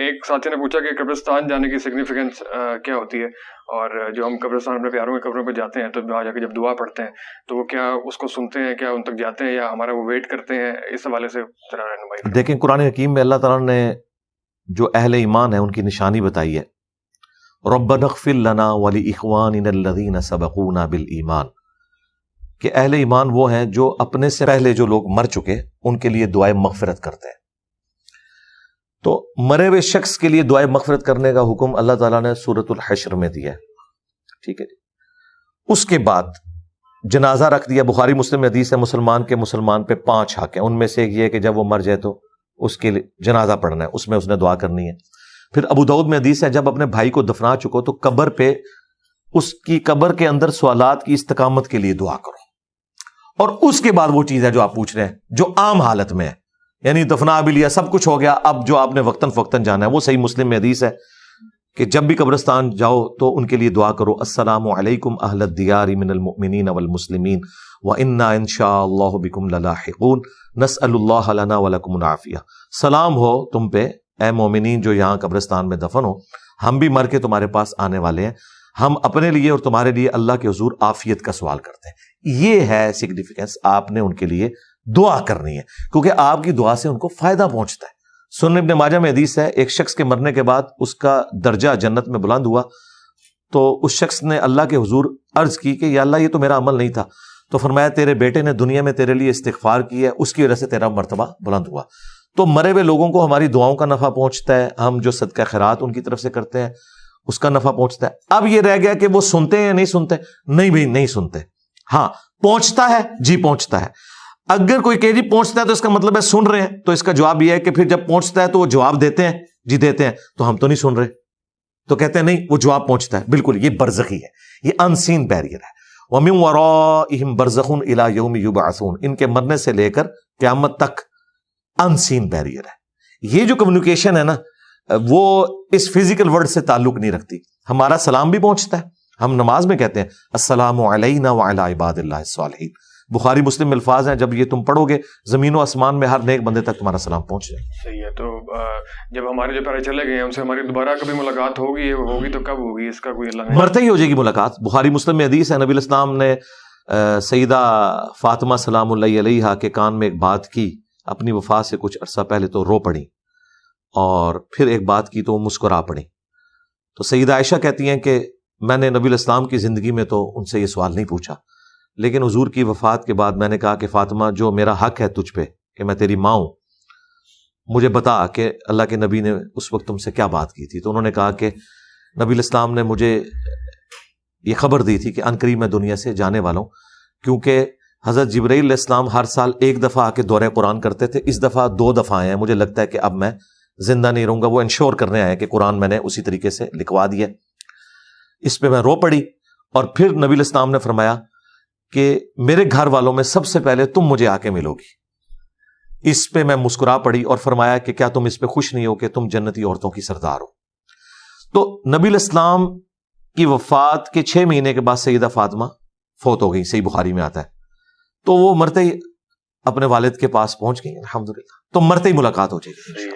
ایک ساتھی نے پوچھا کہ قبرستان جانے کی سگنیفیکینس کیا ہوتی ہے، اور جو ہم قبرستان اپنے پیاروں کی قبروں پہ جاتے ہیں تو وہاں جا کے جب دعا پڑھتے ہیں تو وہ کیا اس کو سنتے ہیں، کیا ان تک جاتے ہیں یا ہمارا وہ ویٹ کرتے ہیں؟ اس حوالے سے ذرا رہنمائی۔ دیکھیں قرآن حکیم میں اللہ تعالیٰ نے جو اہل ایمان ہے ان کی نشانی بتائی ہے، ربنا اغفر لنا ولاخواننا الذین سبقونا بالایمان، کہ اہل ایمان وہ ہیں جو اپنے سے پہلے جو لوگ مر چکے ان کے لیے دعائے مغفرت کرتے ہیں۔ تو مرے ہوئے شخص کے لیے دعائے مغفرت کرنے کا حکم اللہ تعالیٰ نے سورۃ الحشر میں دیا ہے، ٹھیک ہے۔ اس کے بعد جنازہ رکھ دیا۔ بخاری مسلم میں حدیث ہے مسلمان پہ 5 حق ہیں، ان میں سے ایک یہ ہے کہ جب وہ مر جائے تو اس کے لیے جنازہ پڑھنا ہے، اس میں اس نے دعا کرنی ہے۔ پھر ابو داؤد میں حدیث ہے جب اپنے بھائی کو دفنا چکو تو قبر پہ اس کی قبر کے اندر سوالات کی استقامت کے لیے دعا کرو، اور اس کے بعد وہ چیز ہے جو آپ پوچھ رہے ہیں جو عام حالت میں ہے، یعنی دفنا بھی لیا، سب کچھ ہو گیا، اب جو آپ نے وقتاً فوقتاً جانا ہے وہ صحیح مسلم میں حدیث ہے کہ جب بھی قبرستان جاؤ تو ان کے لیے دعا کرو، السلام علیکم اہل الدیار من المؤمنین والمسلمین وإنا ان شاء اللہ بکم للاحقون نسأل اللہ لنا ولکم العافیہ۔ سلام ہو تم پہ اے مومنین جو یہاں قبرستان میں دفن ہو، ہم بھی مر کے تمہارے پاس آنے والے ہیں، ہم اپنے لیے اور تمہارے لیے اللہ کے حضور عافیت کا سوال کرتے ہیں۔ یہ ہے سگنیفیکینس، آپ نے ان کے لیے دعا کرنی ہے کیونکہ آپ کی دعا سے ان کو فائدہ پہنچتا ہے۔ سنن ابن ماجہ میں حدیث ہے ایک شخص کے مرنے کے بعد اس کا درجہ جنت میں بلند ہوا، تو اس شخص نے اللہ کے حضور عرض کی کہ یا اللہ یہ تو میرا عمل نہیں تھا، تو فرمایا تیرے بیٹے نے دنیا میں تیرے لیے استغفار کی ہے، اس کی وجہ سے تیرا مرتبہ بلند ہوا۔ تو مرے ہوئے لوگوں کو ہماری دعاؤں کا نفع پہنچتا ہے، ہم جو صدقہ خیرات ان کی طرف سے کرتے ہیں اس کا نفع پہنچتا ہے۔ اب یہ رہ گیا کہ وہ سنتے ہیں یا نہیں سنتے؟ نہیں بھائی نہیں سنتے۔ ہاں پہنچتا ہے، جی پہنچتا ہے۔ اگر کوئی کہ جی پہنچتا ہے تو اس کا مطلب ہے سن رہے ہیں، تو اس کا جواب یہ ہے کہ پھر جب پہنچتا ہے تو وہ جواب دیتے ہیں، جی دیتے ہیں، تو ہم تو نہیں سن رہے، تو کہتے ہیں نہیں وہ جواب پہنچتا ہے۔ بالکل یہ برزخی ہے، یہ ان سین بیریئر ہے۔ وَمِن وَرَائِهِمْ بَرْزَخٌ إِلَىٰ يَوْمِ يُبْعَثُونَ، ان کے مرنے سے لے کر قیامت تک ان سین بیریئر ہے۔ یہ جو کمیونیکیشن ہے نا وہ اس فزیکل ورڈ سے تعلق نہیں رکھتی۔ ہمارا سلام بھی پہنچتا ہے، ہم نماز میں کہتے ہیں السلام علینا وعلی عباد اللہ الصالحین، بخاری مسلم میں الفاظ ہیں جب یہ تم پڑھو گے زمین و آسمان میں ہر نیک بندے تک تمہارا سلام پہنچ جائے۔ صحیح ہے۔ تو جب ہمارے جو پیارے چلے گئے ہیں ان سے ہماری دوبارہ کبھی ملاقات ہوگی تو کب ہوگی؟ اس کا کوئی اللہ نہیں۔ مرتے ہی ہو جائے گی ملاقات۔ بخاری مسلم میں حدیث ہے نبی الاسلام نے سیدہ فاطمہ سلام اللہ علیہا کے کان میں ایک بات کی اپنی وفات سے کچھ عرصہ پہلے، تو رو پڑی، اور پھر ایک بات کی تو وہ مسکرا پڑی۔ تو سیدہ عائشہ کہتی ہیں کہ میں نے نبی الاسلام کی زندگی میں تو ان سے یہ سوال نہیں پوچھا، لیکن حضور کی وفات کے بعد میں نے کہا کہ فاطمہ جو میرا حق ہے تجھ پہ کہ میں تیری ماں ہوں، مجھے بتا کہ اللہ کے نبی نے اس وقت تم سے کیا بات کی تھی۔ تو انہوں نے کہا کہ نبی الاسلام نے مجھے یہ خبر دی تھی کہ عنقریب میں دنیا سے جانے والا ہوں، کیونکہ حضرت جبرائیل علیہ السلام ہر سال 1 دفعہ آ کے دورہ قرآن کرتے تھے، اس دفعہ 2 دفعہ آئے ہیں، مجھے لگتا ہے کہ اب میں زندہ نہیں رہوں گا۔ وہ انشور کرنے آئے کہ قرآن میں نے اسی طریقے سے لکھوا دیا۔ اس پہ میں رو پڑی، اور پھر نبی الاسلام نے فرمایا کہ میرے گھر والوں میں سب سے پہلے تم مجھے آ کے ملو گی۔ اس پہ میں مسکرا پڑی اور فرمایا کہ کیا تم اس پہ خوش نہیں ہو کہ تم جنتی عورتوں کی سردار ہو؟ تو نبی الاسلام کی وفات کے 6 مہینے کے بعد سیدہ فاطمہ فوت ہو گئی، صحیح بخاری میں آتا ہے۔ تو وہ مرتے ہی اپنے والد کے پاس پہنچ گئی الحمدللہ، تو مرتے ہی ملاقات ہو جائے گی۔